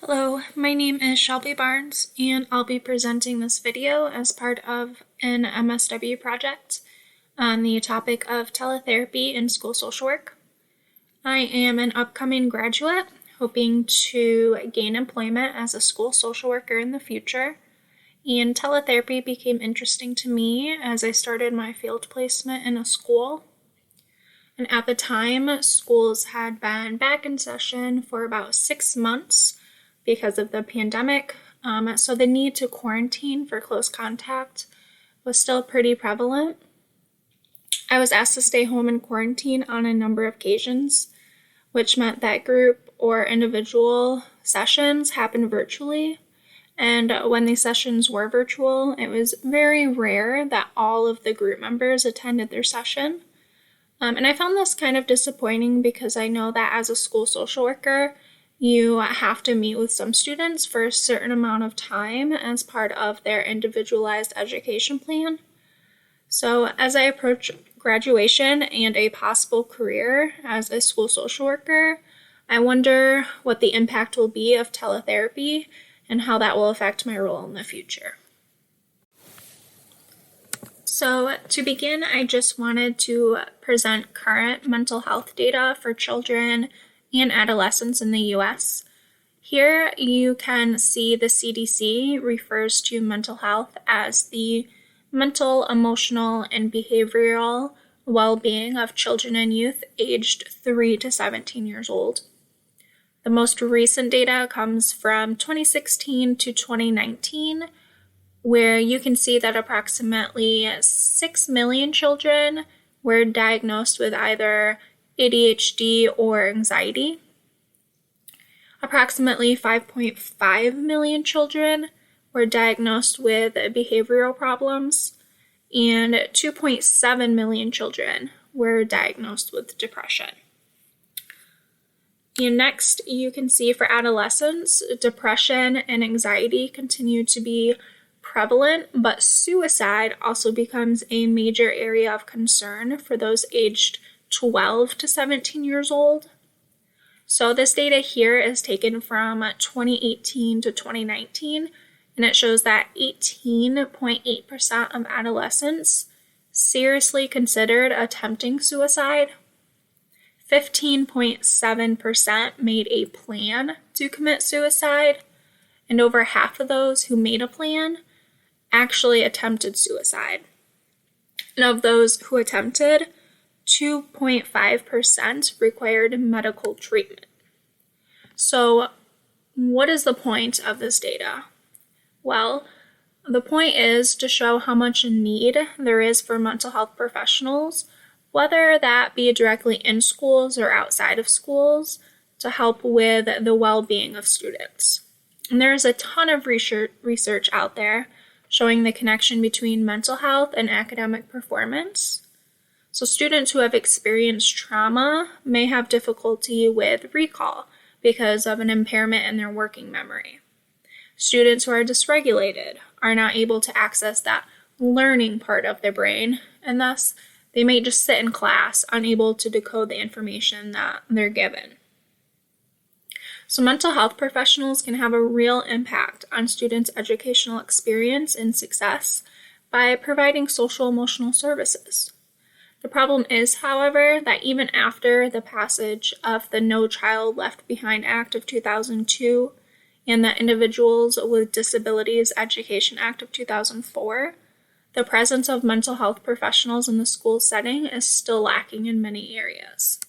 Hello, my name is Shelby Barnes, and I'll be presenting this video as part of an MSW project on the topic of teletherapy in school social work. I am an upcoming graduate hoping to gain employment as a school social worker in the future, and teletherapy became interesting to me as I started my field placement in a school. And at the time, schools had been back in session for about 6 months because of the pandemic, so the need to quarantine for close contact was still pretty prevalent. I was asked to stay home and quarantine on a number of occasions, which meant that group or individual sessions happened virtually. And when these sessions were virtual, it was very rare that all of the group members attended their session. And I found this kind of disappointing because I know that as a school social worker, you have to meet with some students for a certain amount of time as part of their individualized education plan. So as I approach graduation and a possible career as a school social worker, I wonder what the impact will be of teletherapy and how that will affect my role in the future. So to begin, I just wanted to present current mental health data for children and adolescents in the U.S. Here you can see the CDC refers to mental health as the mental, emotional, and behavioral well-being of children and youth aged 3 to 17 years old. The most recent data comes from 2016 to 2019, where you can see that approximately 6 million children were diagnosed with either ADHD or anxiety. Approximately 5.5 million children were diagnosed with behavioral problems, and 2.7 million children were diagnosed with depression. And next, you can see for adolescents, depression and anxiety continue to be prevalent, but suicide also becomes a major area of concern for those aged 12 to 17 years old. So this data here is taken from 2018 to 2019, and it shows that 18.8% of adolescents seriously considered attempting suicide. 15.7% made a plan to commit suicide, and over half of those who made a plan actually attempted suicide. And of those who attempted, 2.5% required medical treatment. So, what is the point of this data? Well, the point is to show how much need there is for mental health professionals, whether that be directly in schools or outside of schools, to help with the well-being of students. And there is a ton of research out there showing the connection between mental health and academic performance. So students who have experienced trauma may have difficulty with recall because of an impairment in their working memory. Students who are dysregulated are not able to access that learning part of their brain, and thus they may just sit in class unable to decode the information that they're given. So mental health professionals can have a real impact on students' educational experience and success by providing social emotional services. The problem is, however, that even after the passage of the No Child Left Behind Act of 2002 and the Individuals with Disabilities Education Act of 2004, the presence of mental health professionals in the school setting is still lacking in many areas.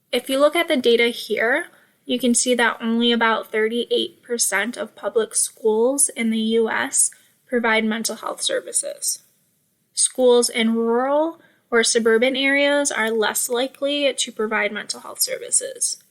If you look at the data here, you can see that only about 38% of public schools in the U.S. provide mental health services. Schools in rural or suburban areas are less likely to provide mental health services,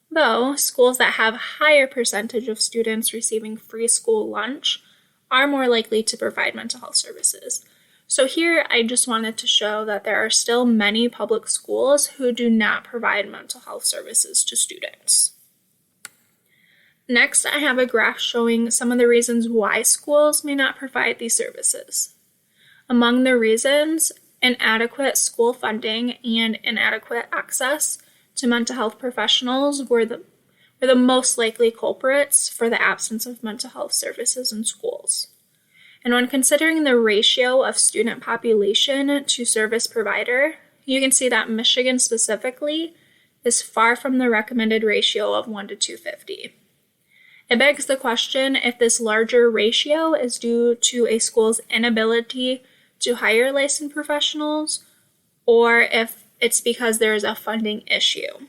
though schools that have a higher percentage of students receiving free school lunch are more likely to provide mental health services. So here I just wanted to show that there are still many public schools who do not provide mental health services to students. Next, I have a graph showing some of the reasons why schools may not provide these services. Among the reasons, inadequate school funding and inadequate access to mental health professionals were are the most likely culprits for the absence of mental health services in schools. And when considering the ratio of student population to service provider, you can see that Michigan specifically is far from the recommended ratio of 1 to 250. It begs the question if this larger ratio is due to a school's inability to hire licensed professionals, or if it's because there is a funding issue.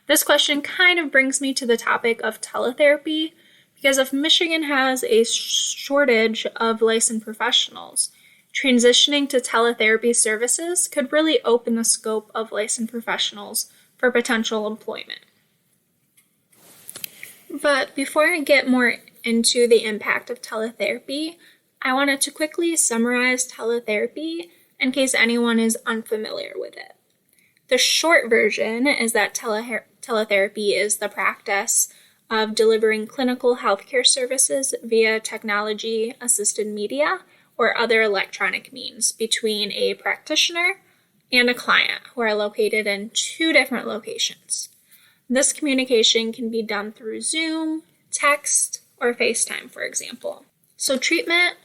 This question kind of brings me to the topic of teletherapy, because if Michigan has a shortage of licensed professionals, transitioning to teletherapy services could really open the scope of licensed professionals for potential employment. But before I get more into the impact of teletherapy, I wanted to quickly summarize teletherapy in case anyone is unfamiliar with it. The short version is that teletherapy is the practice of delivering clinical healthcare services via technology-assisted media or other electronic means between a practitioner and a client who are located in two different locations. This communication can be done through Zoom, text, or FaceTime, for example. So treatment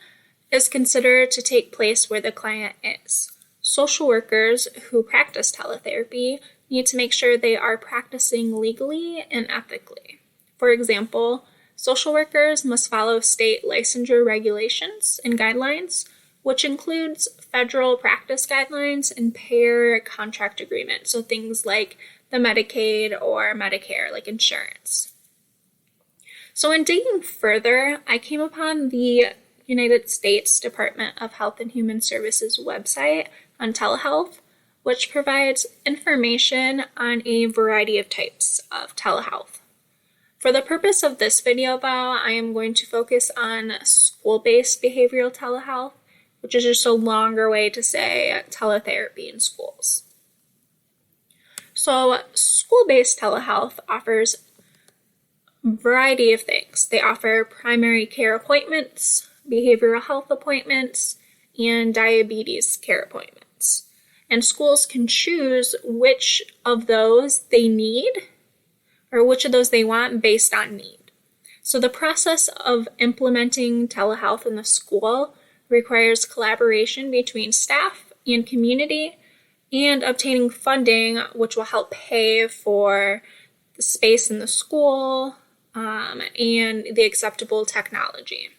is considered to take place where the client is. Social workers who practice teletherapy need to make sure they are practicing legally and ethically. For example, social workers must follow state licensure regulations and guidelines, which includes federal practice guidelines and payer contract agreements, so things like the Medicaid or Medicare, like insurance. So in digging further, I came upon the United States Department of Health and Human Services website on telehealth, which provides information on a variety of types of telehealth. For the purpose of this video, though, I am going to focus on school-based behavioral telehealth, which is just a longer way to say teletherapy in schools. So school-based telehealth offers a variety of things. They offer primary care appointments, behavioral health appointments, and diabetes care appointments. And schools can choose which of those they need or which of those they want based on need. So the process of implementing telehealth in the school requires collaboration between staff and community, and obtaining funding, which will help pay for the space in the school and the acceptable technology.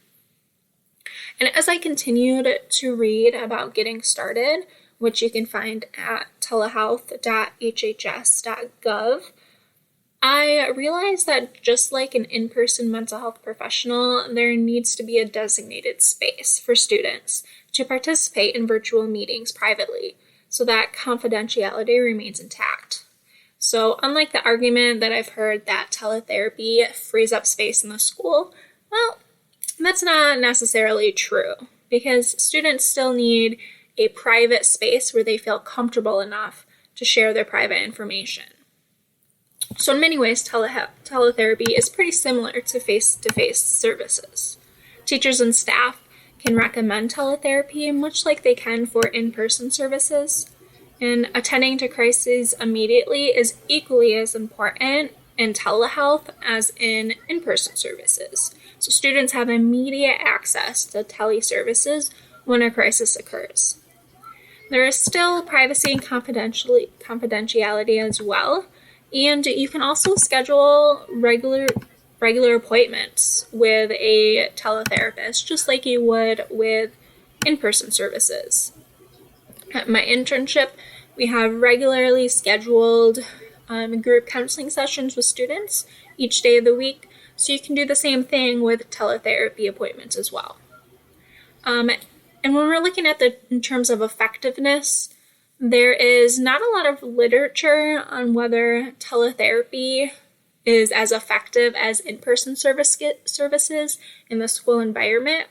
And as I continued to read about getting started, which you can find at telehealth.hhs.gov, I realized that just like an in-person mental health professional, there needs to be a designated space for students to participate in virtual meetings privately, so that confidentiality remains intact. So unlike the argument that I've heard that teletherapy frees up space in the school, well, that's not necessarily true, because students still need a private space where they feel comfortable enough to share their private information. So in many ways, teletherapy is pretty similar to face-to-face services. Teachers and staff can recommend teletherapy much like they can for in-person services, and attending to crises immediately is equally as important in telehealth as in in-person services. So students have immediate access to teleservices when a crisis occurs. There is still privacy and confidentiality as well, and you can also schedule regular appointments with a teletherapist, just like you would with in-person services. At my internship, we have regularly scheduled group counseling sessions with students each day of the week, so you can do the same thing with teletherapy appointments as well. And when we're looking at in terms of effectiveness, there is not a lot of literature on whether teletherapy is as effective as in-person services in the school environment.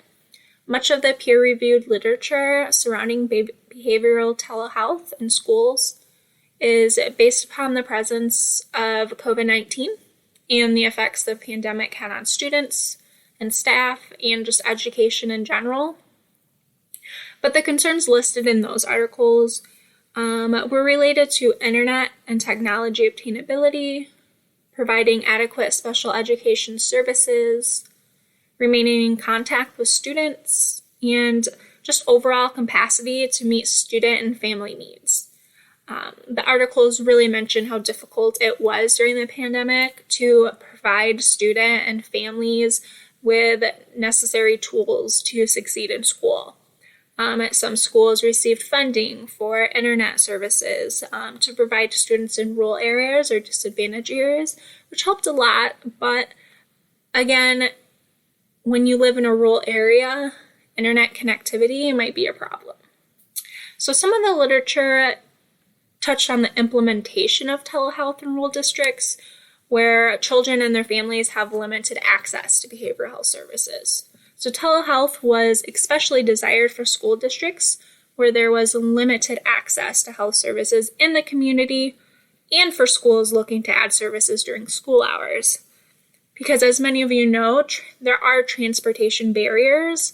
Much of the peer-reviewed literature surrounding behavioral telehealth in schools is based upon the presence of COVID-19 and the effects the pandemic had on students and staff and just education in general. But the concerns listed in those articles were related to internet and technology obtainability, providing adequate special education services, remaining in contact with students, and just overall capacity to meet student and family needs. The articles really mention how difficult it was during the pandemic to provide student and families with necessary tools to succeed in school. Some schools received funding for internet services to provide to students in rural areas or disadvantaged areas, which helped a lot. But again, when you live in a rural area, internet connectivity might be a problem. So some of the literature touched on the implementation of telehealth in rural districts where children and their families have limited access to behavioral health services. So telehealth was especially desired for school districts where there was limited access to health services in the community and for schools looking to add services during school hours. Because as many of you know, there are transportation barriers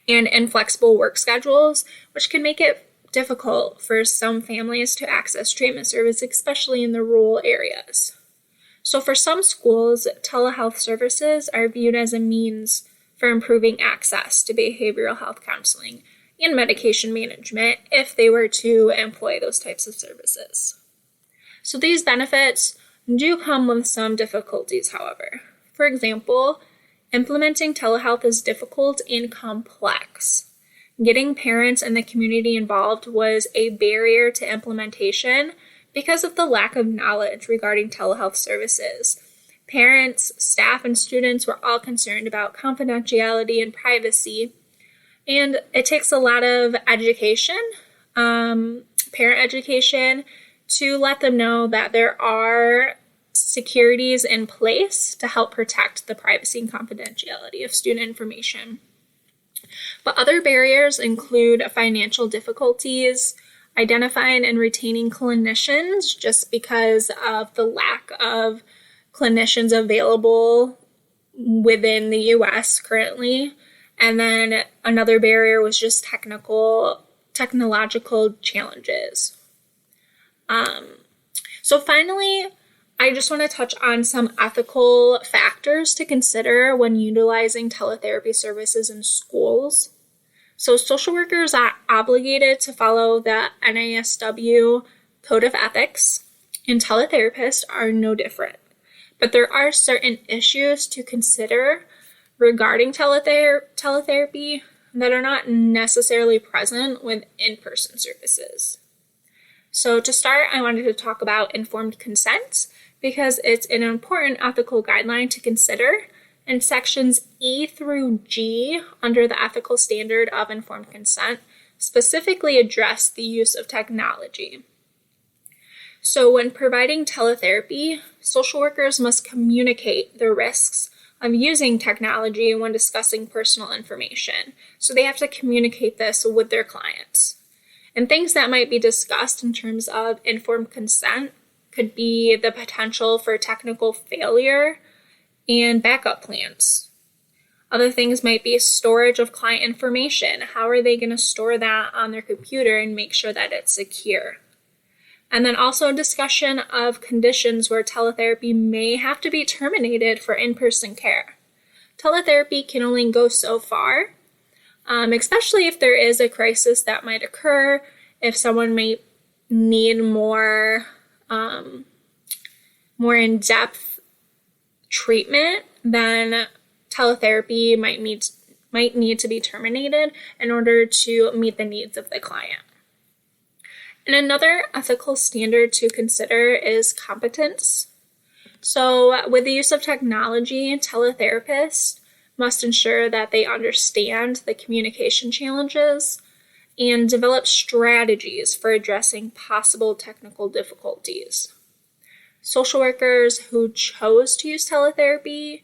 and inflexible work schedules, which can make it difficult for some families to access treatment service, especially in the rural areas. So for some schools, telehealth services are viewed as a means for improving access to behavioral health counseling and medication management if they were to employ those types of services. So these benefits do come with some difficulties, however. For example, implementing telehealth is difficult and complex. Getting parents and the community involved was a barrier to implementation because of the lack of knowledge regarding telehealth services. Parents, staff, and students were all concerned about confidentiality and privacy, and it takes a lot of education, parent education, to let them know that there are securities in place to help protect the privacy and confidentiality of student information. But other barriers include financial difficulties, identifying and retaining clinicians just because of the lack of clinicians available within the U.S. currently. And then another barrier was just technological challenges. So finally, I just want to touch on some ethical factors to consider when utilizing teletherapy services in schools. So social workers are obligated to follow the NASW Code of Ethics, and teletherapists are no different. But there are certain issues to consider regarding teletherapy that are not necessarily present with in-person services. So to start, I wanted to talk about informed consent because it's an important ethical guideline to consider, and sections E through G under the ethical standard of informed consent specifically address the use of technology. So when providing teletherapy, social workers must communicate the risks of using technology when discussing personal information. So they have to communicate this with their clients. And things that might be discussed in terms of informed consent could be the potential for technical failure and backup plans. Other things might be storage of client information. How are they going to store that on their computer and make sure that it's secure? And then also a discussion of conditions where teletherapy may have to be terminated for in-person care. Teletherapy can only go so far, especially if there is a crisis that might occur, if someone may need more in-depth treatment, then teletherapy might need to be terminated in order to meet the needs of the client. And another ethical standard to consider is competence. So with the use of technology, teletherapists must ensure that they understand the communication challenges and develop strategies for addressing possible technical difficulties. Social workers who choose to use teletherapy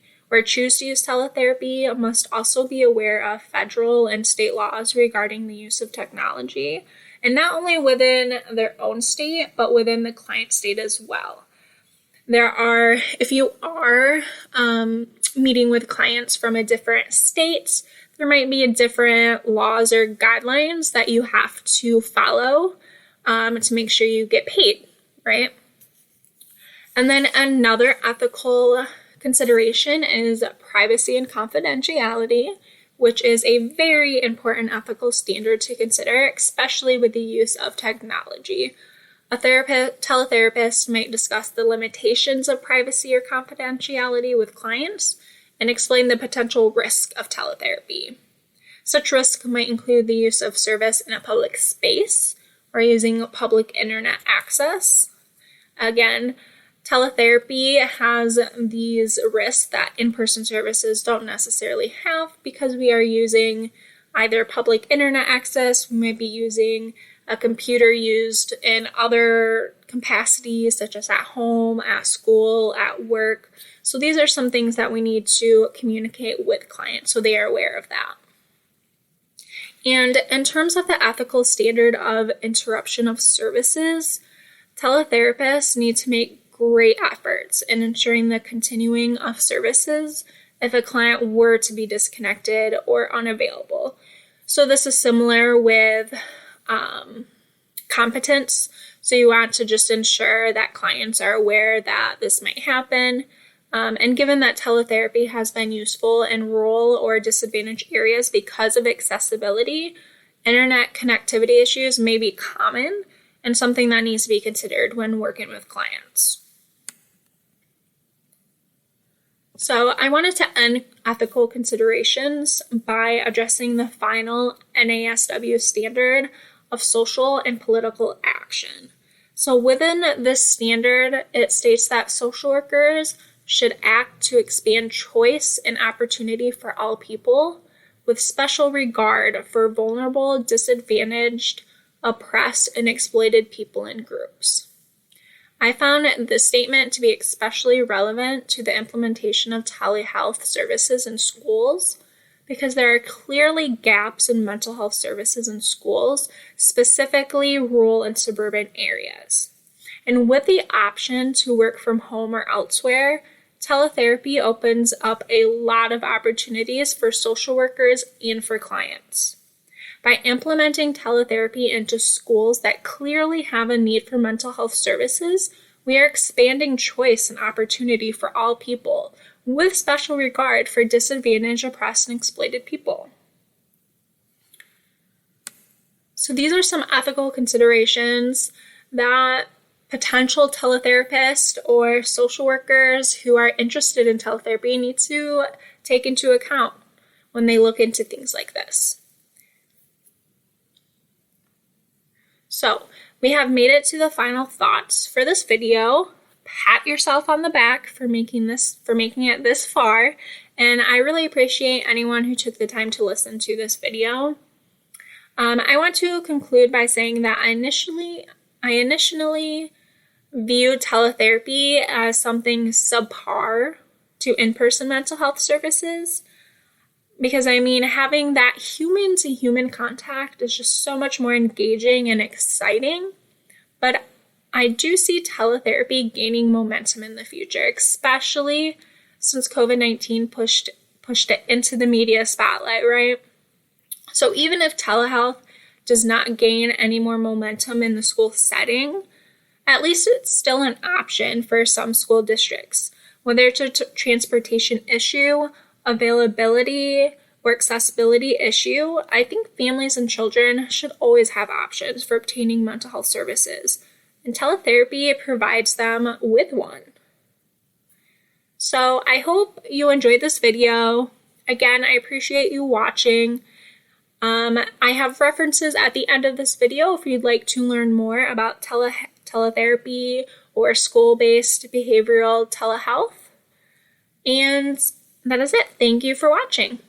must also be aware of federal and state laws regarding the use of technology, and not only within their own state, but within the client state as well. If you are meeting with clients from a different state, there might be different laws or guidelines that you have to follow to make sure you get paid, right? And then another ethical consideration is privacy and confidentiality, which is a very important ethical standard to consider, especially with the use of technology. A teletherapist might discuss the limitations of privacy or confidentiality with clients and explain the potential risk of teletherapy. Such risk might include the use of service in a public space or using public internet access. Again, teletherapy has these risks that in-person services don't necessarily have because we are using either public internet access, we might be using a computer used in other capacities such as at home, at school, at work. So these are some things that we need to communicate with clients so they are aware of that. And in terms of the ethical standard of interruption of services, teletherapists need to make great efforts in ensuring the continuing of services if a client were to be disconnected or unavailable. So this is similar with competence. So you want to just ensure that clients are aware that this might happen. And given that teletherapy has been useful in rural or disadvantaged areas because of accessibility, internet connectivity issues may be common and something that needs to be considered when working with clients. So I wanted to end ethical considerations by addressing the final NASW standard of social and political action. So within this standard, it states that social workers should act to expand choice and opportunity for all people, with special regard for vulnerable, disadvantaged, oppressed, and exploited people and groups. I found this statement to be especially relevant to the implementation of telehealth services in schools because there are clearly gaps in mental health services in schools, specifically rural and suburban areas. And with the option to work from home or elsewhere, teletherapy opens up a lot of opportunities for social workers and for clients. By implementing teletherapy into schools that clearly have a need for mental health services, we are expanding choice and opportunity for all people, with special regard for disadvantaged, oppressed, and exploited people. So these are some ethical considerations that potential teletherapists or social workers who are interested in teletherapy need to take into account when they look into things like this. So we have made it to the final thoughts for this video. Pat yourself on the back for making it this far, and I really appreciate anyone who took the time to listen to this video. I want to conclude by saying that I initially viewed teletherapy as something subpar to in-person mental health services because, having that human-to-human contact is just so much more engaging and exciting. But I do see teletherapy gaining momentum in the future, especially since COVID-19 pushed it into the media spotlight, right? So even if telehealth does not gain any more momentum in the school setting, at least it's still an option for some school districts. Whether it's a transportation issue, availability, or accessibility issue, I think families and children should always have options for obtaining mental health services, and teletherapy provides them with one. So I hope you enjoyed this video. Again, I appreciate you watching. I have references at the end of this video if you'd like to learn more about teletherapy or school-based behavioral telehealth. And that is it. Thank you for watching.